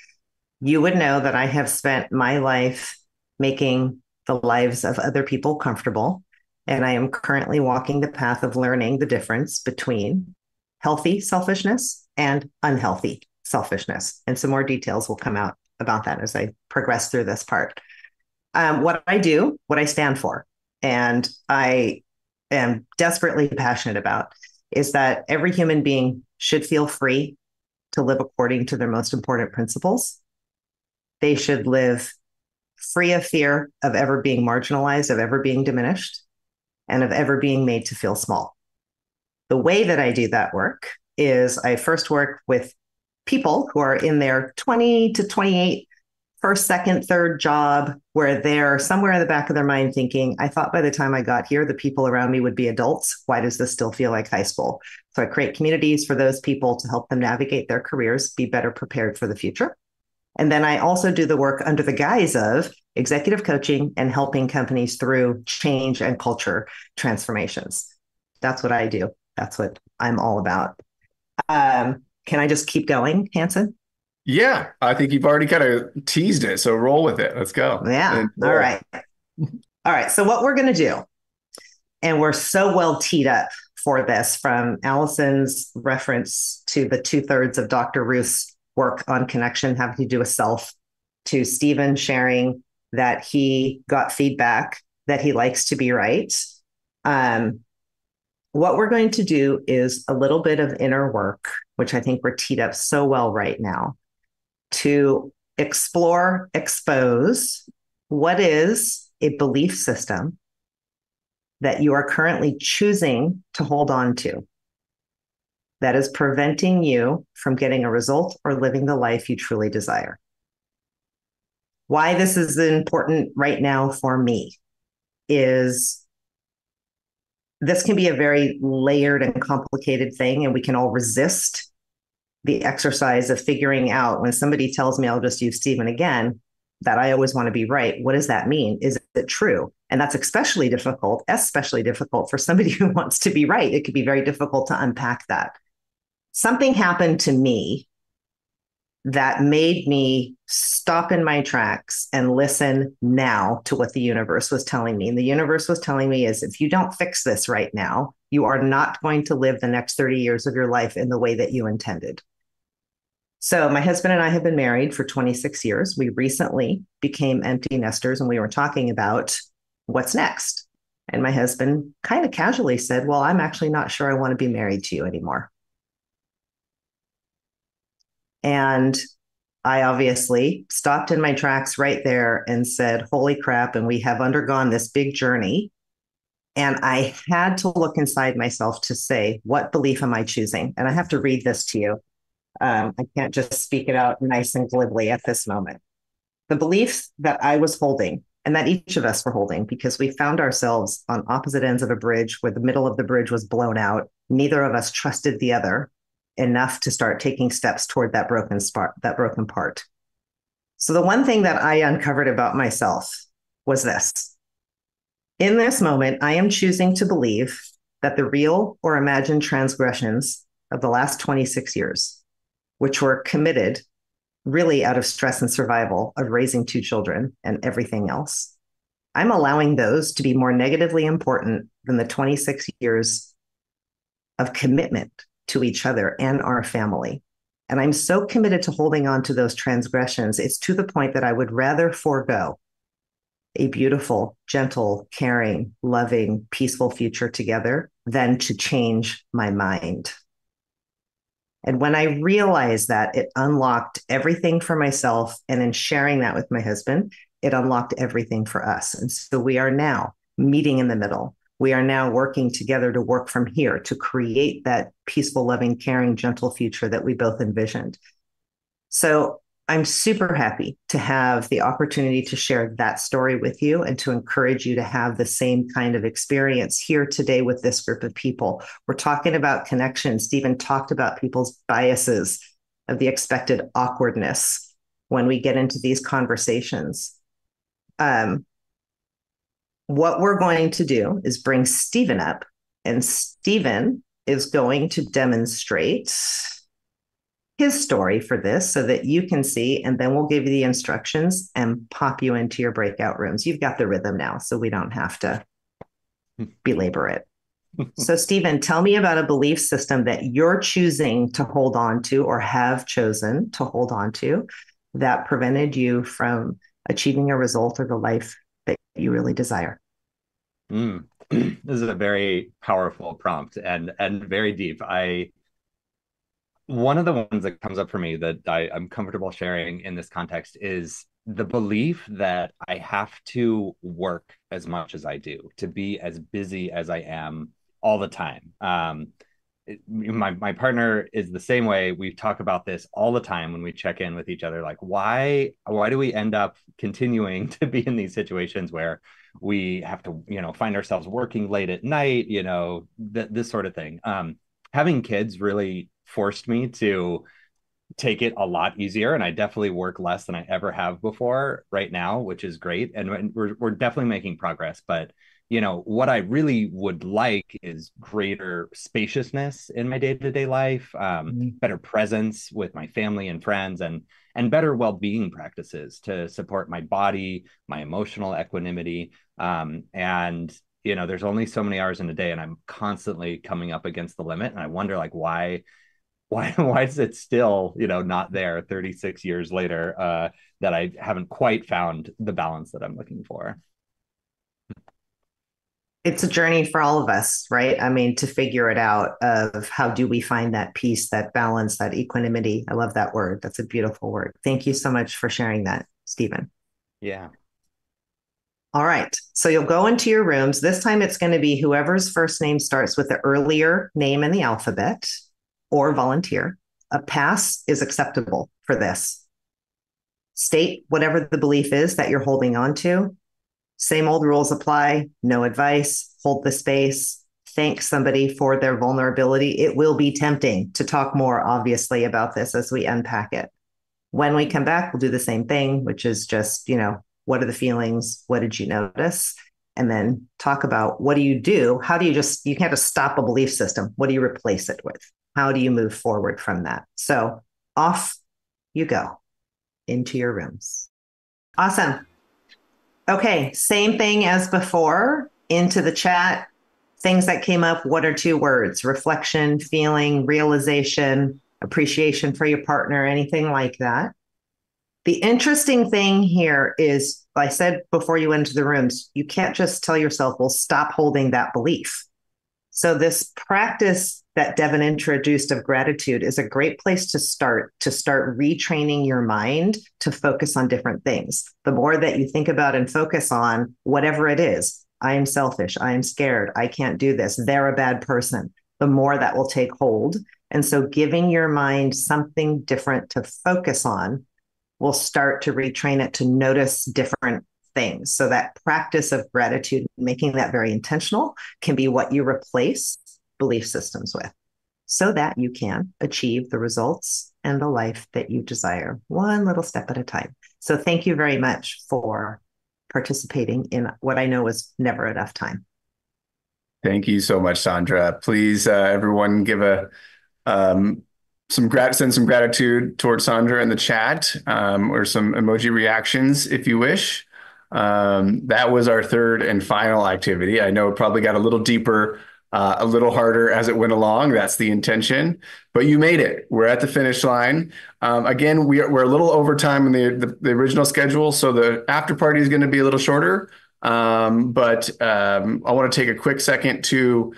you would know that I have spent my life making the lives of other people comfortable. And I am currently walking the path of learning the difference between healthy selfishness and unhealthy selfishness. And some more details will come out about that as I progress through this part. What I do, what I stand for, and I am desperately passionate about is that every human being should feel free to live according to their most important principles. They should live free of fear of ever being marginalized, of ever being diminished, and of ever being made to feel small. The way that I do that work is I first work with people who are in their 20 to 28, first, second, third job, where they're somewhere in the back of their mind thinking, I thought by the time I got here, the people around me would be adults. Why does this still feel like high school? So I create communities for those people to help them navigate their careers, be better prepared for the future. And then I also do the work under the guise of executive coaching and helping companies through change and culture transformations. That's what I do. That's what I'm all about. Can I just keep going, Hansen? Yeah, I think you've already kind of teased it. So roll with it. Let's go. Yeah. All right. All right. So what we're going to do, and we're so well teed up for this from Allison's reference to the 2/3 of Dr. Ruth's work on connection having to do with self, to Stephen sharing that he got feedback that he likes to be right. What we're going to do is a little bit of inner work, which I think we're teed up so well right now, to explore, expose what is a belief system that you are currently choosing to hold on to that is preventing you from getting a result or living the life you truly desire. Why this is important right now for me is this can be a very layered and complicated thing, and we can all resist the exercise of figuring out when somebody tells me, I'll just use Stephen again, that I always want to be right. What does that mean? Is it true? And that's especially difficult for somebody who wants to be right. It could be very difficult to unpack that. Something happened to me that made me stop in my tracks and listen now to what the universe was telling me. And the universe was telling me is, if you don't fix this right now, you are not going to live the next 30 years of your life in the way that you intended. So my husband and I have been married for 26 years. We recently became empty nesters, and we were talking about what's next. And my husband kind of casually said, well, I'm actually not sure I want to be married to you anymore. And I obviously stopped in my tracks right there and said, holy crap. And we have undergone this big journey. And I had to look inside myself to say, what belief am I choosing? And I have to read this to you. I can't just speak it out nice and glibly at this moment. The beliefs that I was holding, and that each of us were holding, because we found ourselves on opposite ends of a bridge where the middle of the bridge was blown out. Neither of us trusted the other enough to start taking steps toward that broken part. So the one thing that I uncovered about myself was this. In this moment, I am choosing to believe that the real or imagined transgressions of the last 26 years, which were committed really out of stress and survival of raising 2 children and everything else, I'm allowing those to be more negatively important than the 26 years of commitment to each other and our family. And I'm so committed to holding on to those transgressions, it's to the point that I would rather forego a beautiful, gentle, caring, loving, peaceful future together than to change my mind. And when I realized that, it unlocked everything for myself. And in sharing that with my husband, it unlocked everything for us. And so we are now meeting in the middle. We are now working together to work from here to create that peaceful, loving, caring, gentle future that we both envisioned. So I'm super happy to have the opportunity to share that story with you and to encourage you to have the same kind of experience here today with this group of people. We're talking about connection. Stephen talked about people's biases of the expected awkwardness when we get into these conversations. What we're going to do is bring Stephen up, and Stephen is going to demonstrate his story for this so that you can see, and then we'll give you the instructions and pop you into your breakout rooms. You've got the rhythm now, so we don't have to belabor it. So Stephen, tell me about a belief system that you're choosing to hold on to or have chosen to hold on to that prevented you from achieving a result or the life that you really desire. This is a very powerful prompt and very deep. One of the ones that comes up for me that I'm comfortable sharing in this context is the belief that I have to work as much as I do, to be as busy as I am all the time. My partner is the same way. We talk about this all the time when we check in with each other. Like, why do we end up continuing to be in these situations where we have to, find ourselves working late at night, this sort of thing. Having kids really forced me to take it a lot easier, and I definitely work less than I ever have before right now, which is great. And we're definitely making progress, but what I really would like is greater spaciousness in my day-to-day life, better presence with my family and friends, and better well-being practices to support my body, my emotional equanimity. And there's only so many hours in a day, and I'm constantly coming up against the limit. And I wonder, why is it still, not there 36 years later, that I haven't quite found the balance that I'm looking for. It's a journey for all of us, right? I mean, to figure it out of how do we find that peace, that balance, that equanimity. I love that word. That's a beautiful word. Thank you so much for sharing that, Stephen. Yeah. All right. So you'll go into your rooms. This time it's going to be whoever's first name starts with the earlier name in the alphabet or volunteer. A pass is acceptable for this. State whatever the belief is that you're holding on to. Same old rules apply. No advice. Hold the space. Thank somebody for their vulnerability. It will be tempting to talk more, obviously, about this as we unpack it. When we come back, we'll do the same thing, which is just, what are the feelings? What did you notice? and then talk about what do you do? How do you you can't just stop a belief system. What do you replace it with? How do you move forward from that? So off you go into your rooms. Awesome. Okay, same thing as before, into the chat. Things that came up, 1 or 2 words: reflection, feeling, realization, appreciation for your partner, anything like that. The interesting thing here is, I said before you went into the rooms, you can't just tell yourself, well, stop holding that belief. So this practice that Devin introduced of gratitude is a great place to start retraining your mind to focus on different things. The more that you think about and focus on whatever it is, I am selfish, I am scared, I can't do this, they're a bad person, the more that will take hold. And so giving your mind something different to focus on will start to retrain it to notice different things. So that practice of gratitude, making that very intentional, can be what you replace belief systems with, so that you can achieve the results and the life that you desire, one little step at a time. So thank you very much for participating in what I know was never enough time. Thank you so much, Sondra. Please, everyone, give send some gratitude towards Sondra in the chat, or some emoji reactions if you wish. That was our third and final activity. I know it probably got a little deeper, a little harder as it went along. That's the intention, but you made it. We're at the finish line. Again, we're a little over time in the original schedule, so the after party is going to be a little shorter. But I want to take a quick second to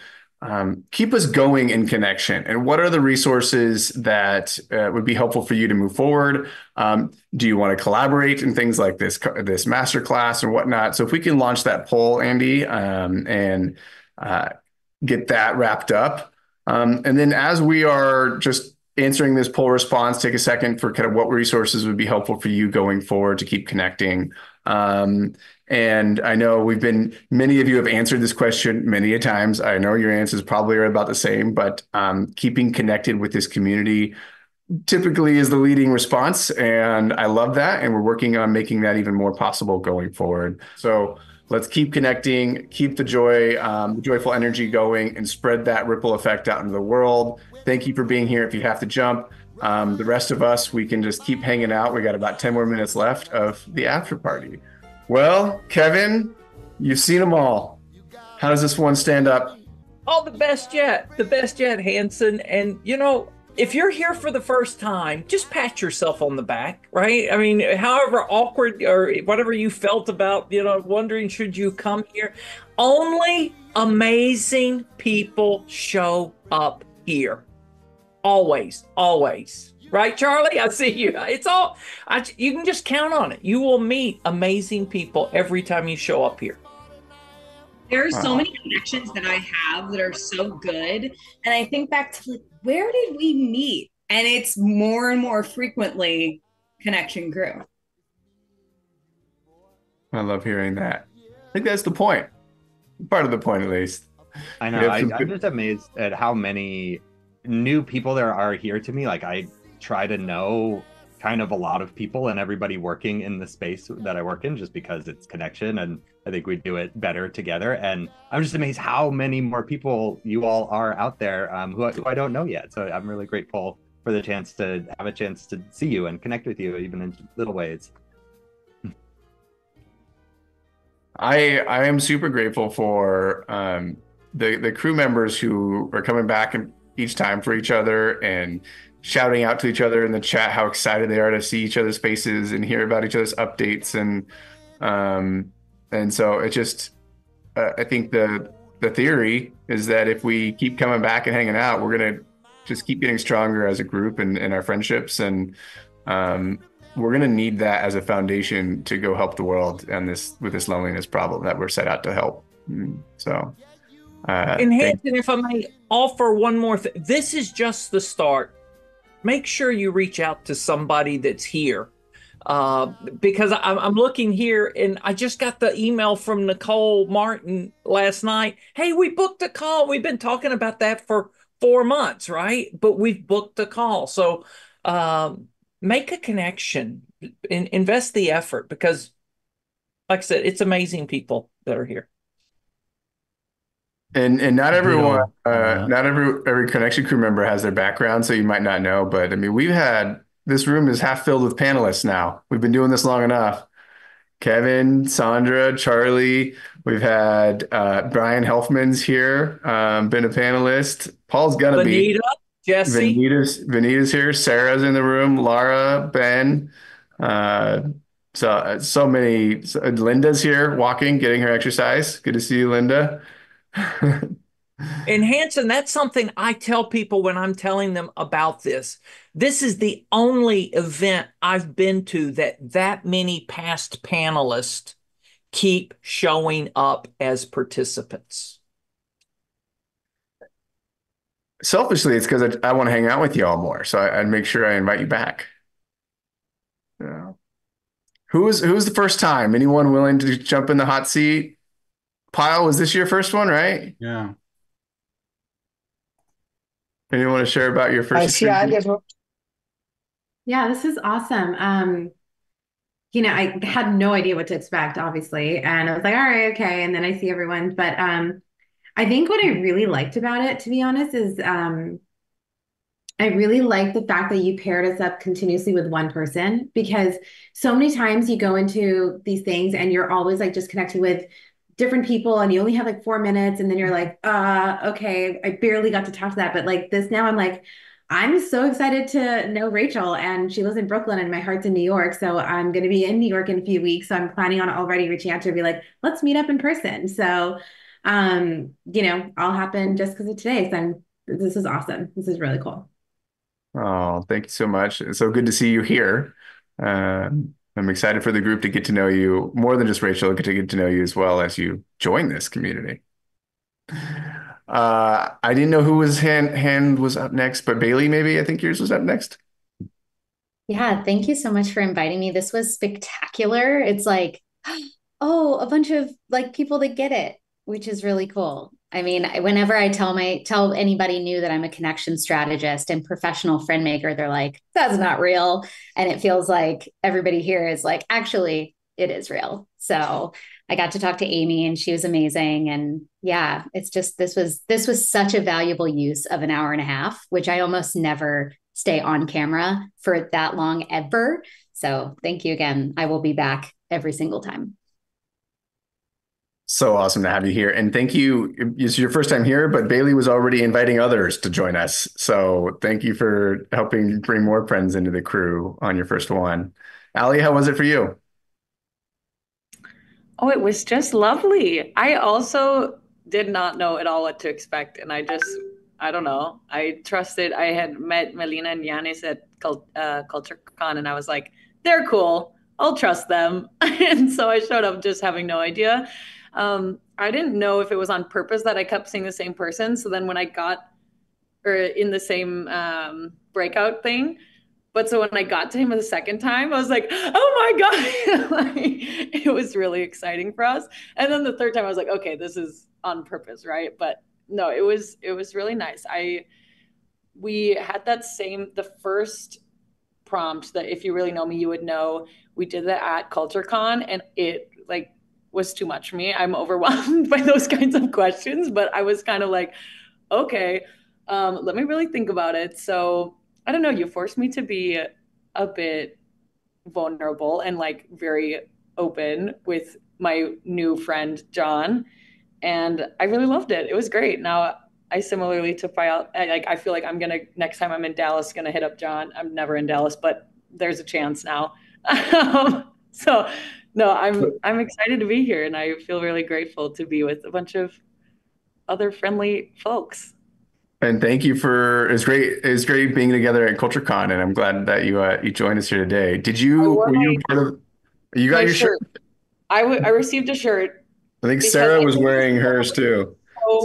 keep us going in connection. And what are the resources that would be helpful for you to move forward? Do you want to collaborate in things like this masterclass and whatnot? So if we can launch that poll, Andy, and get that wrapped up. And then as we are just answering this poll response, take a second for kind of what resources would be helpful for you going forward to keep connecting. And I know many of you have answered this question many a times. I know your answers probably are about the same, but keeping connected with this community typically is the leading response. And I love that. And we're working on making that even more possible going forward. So let's keep connecting, keep the joyful energy going, and spread that ripple effect out into the world. Thank you for being here. If you have to jump, the rest of us, we can just keep hanging out. We got about 10 more minutes left of the after party. Well, Kevin, you've seen them all. How does this one stand up? Oh, the best yet, Hansen. And, if you're here for the first time, just pat yourself on the back, right? I mean, however awkward or whatever you felt about, wondering, should you come here? Only amazing people show up here. Always, always. Right, Charlie? I see you. You can just count on it. You will meet amazing people every time you show up here. There are so many connections that I have that are so good. And I think back to where did we meet? And it's more and more frequently connection grew. I love hearing that. I think that's the point. Part of the point, at least. I know. I'm just amazed at how many new people there are here to me. Like, I try to know kind of a lot of people and everybody working in the space that I work in, just because it's connection, and I think we do it better together. And I'm just amazed how many more people you all are out there who I don't know yet. So I'm really grateful for the chance to have a chance to see you and connect with you, even in little ways. I am super grateful for the crew members who are coming back each time for each other and shouting out to each other in the chat how excited they are to see each other's faces and hear about each other's updates. And so it just, I think the theory is that if we keep coming back and hanging out, we're going to just keep getting stronger as a group and our friendships. And we're going to need that as a foundation to go help the world with this loneliness problem that we're set out to help. So. And Hansen, if I may offer one more thing, this is just the start. Make sure you reach out to somebody that's here, because I'm looking here and I just got the email from Nicole Martin last night. Hey, we booked a call. We've been talking about that for 4 months, right? But we've booked a call. So make a connection, invest the effort, because like I said, it's amazing people that are here. And not everyone, Ditto on that. not every connection crew member has their background, so you might not know. But I mean, this room is half filled with panelists now. We've been doing this long enough. Kevin, Sondra, Charlie. We've had Brian Helfman's here, been a panelist. Paul's gonna be. Vanita, Jesse. Vanita's here. Sarah's in the room. Laura, Ben. So many. Linda's here, walking, getting her exercise. Good to see you, Linda. And Hansen, that's something I tell people when I'm telling them about this. This is the only event I've been to that many past panelists keep showing up as participants. Selfishly, it's because I want to hang out with you all more, so I'd make sure I invite you back. Yeah. Who was the first time? Anyone willing to jump in the hot seat? Pyle, was this your first one, right? Yeah. Anyone want to share about your first experience? Yeah, this is awesome. I had no idea what to expect, obviously, and I was like, all right, okay. And then I see everyone, but I think what I really liked about it, to be honest, is I really like the fact that you paired us up continuously with one person, because so many times you go into these things and you're always like just connecting with different people and you only have like 4 minutes and then you're like, okay, I barely got to talk to that. But like this now I'm like, I'm so excited to know Rachel, and she lives in Brooklyn and my heart's in New York. So I'm going to be in New York in a few weeks. So I'm planning on already reaching out to her, be like, let's meet up in person. So, all happen just because of today. So this is awesome. This is really cool. Oh, thank you so much. It's so good to see you here. I'm excited for the group to get to know you more than just Rachel, to get to know you as well as you join this community. I didn't know who was hand was up next, but Bailey, maybe I think yours was up next. Yeah, thank you so much for inviting me. This was spectacular. It's like, oh, a bunch of like people that get it, which is really cool. I mean, whenever I tell anybody new that I'm a connection strategist and professional friend maker, they're like, that's not real. And it feels like everybody here is like, actually, it is real. So I got to talk to Amy and she was amazing. And yeah, it's just, this was such a valuable use of an hour and a half, which I almost never stay on camera for that long ever. So thank you again. I will be back every single time. So awesome to have you here. And thank you. It's your first time here, but Bailey was already inviting others to join us. So thank you for helping bring more friends into the crew on your first one. Allie, how was it for you? Oh, it was just lovely. I also did not know at all what to expect. And I don't know. I had met Melina and Yanis at CultureCon, and I was like, they're cool. I'll trust them. And so I showed up just having no idea. I didn't know if it was on purpose that I kept seeing the same person. So then when I got in the same breakout thing, but so when I got to him the second time, I was like, oh my God, like, it was really exciting for us. And then the third time I was like, okay, this is on purpose, right? But no, it was really nice. We had the first prompt that if you really know me, you would know. We did that at CultureCon, and it like was too much for me. I'm overwhelmed by those kinds of questions, but I was kind of like, okay, let me really think about it. So I don't know, you forced me to be a bit vulnerable and like very open with my new friend, John. And I really loved it. It was great. Now I similarly to Pyle, I feel like next time I'm in Dallas, gonna hit up John. I'm never in Dallas, but there's a chance now. So no, I'm excited to be here, and I feel really grateful to be with a bunch of other friendly folks. And thank you it's great being together at CultureCon, and I'm glad that you joined us here today. Were you part of, you got your shirt? I received a shirt. I think Sarah was wearing hers too.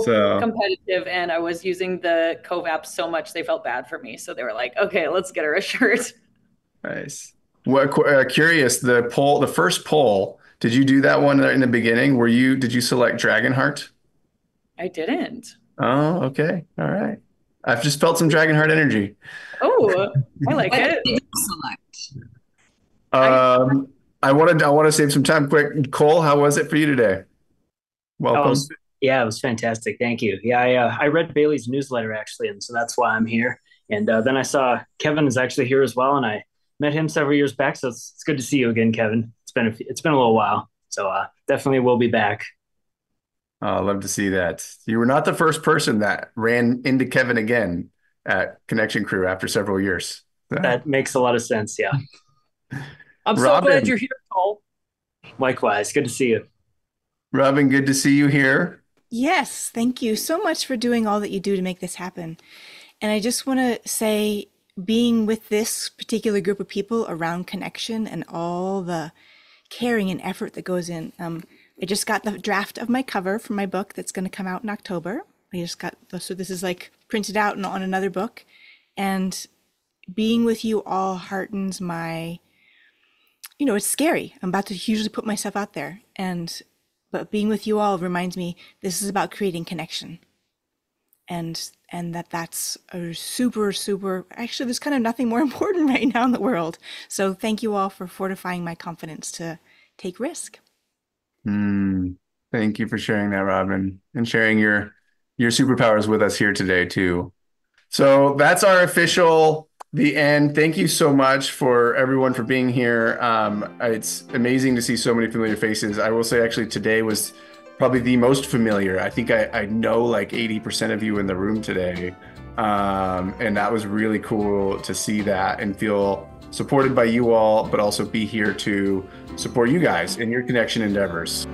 So competitive, and I was using the Covve app so much they felt bad for me. So they were like, okay, let's get her a shirt. Nice. Curious, the first poll, did you do that one in the beginning? Did you select Dragonheart? I didn't. Oh, okay. All right. I've just felt some Dragonheart energy. Oh, I like it. I want to save some time quick. Cole, how was it for you today? Welcome. Yeah, it was fantastic. Thank you. Yeah, I read Bailey's newsletter actually, and so that's why I'm here. And then I saw Kevin is actually here as well, and I met him several years back. So it's good to see you again, Kevin. It's been a little while. So definitely will be back. I love to see that. You were not the first person that ran into Kevin again at Connection Crew after several years. That makes a lot of sense. Yeah. I'm so glad you're here, Cole. Likewise. Good to see you. Robin, good to see you here. Yes, thank you so much for doing all that you do to make this happen. And I just want to say, being with this particular group of people around connection and all the caring and effort that goes in. I just got the draft of my cover for my book that's going to come out in October. So this is like printed out on another book. And being with you all heartens my, it's scary. I'm about to hugely put myself out there. But being with you all reminds me this is about creating connection. And that's a super, super, actually, there's kind of nothing more important right now in the world. So thank you all for fortifying my confidence to take risk. Thank you for sharing that, Robin, and sharing your superpowers with us here today too. So that's our the end. Thank you so much for everyone for being here. It's amazing to see so many familiar faces. I will say actually today was probably the most familiar. I think I know like 80% of you in the room today. And that was really cool to see that and feel supported by you all, but also be here to support you guys in your connection endeavors.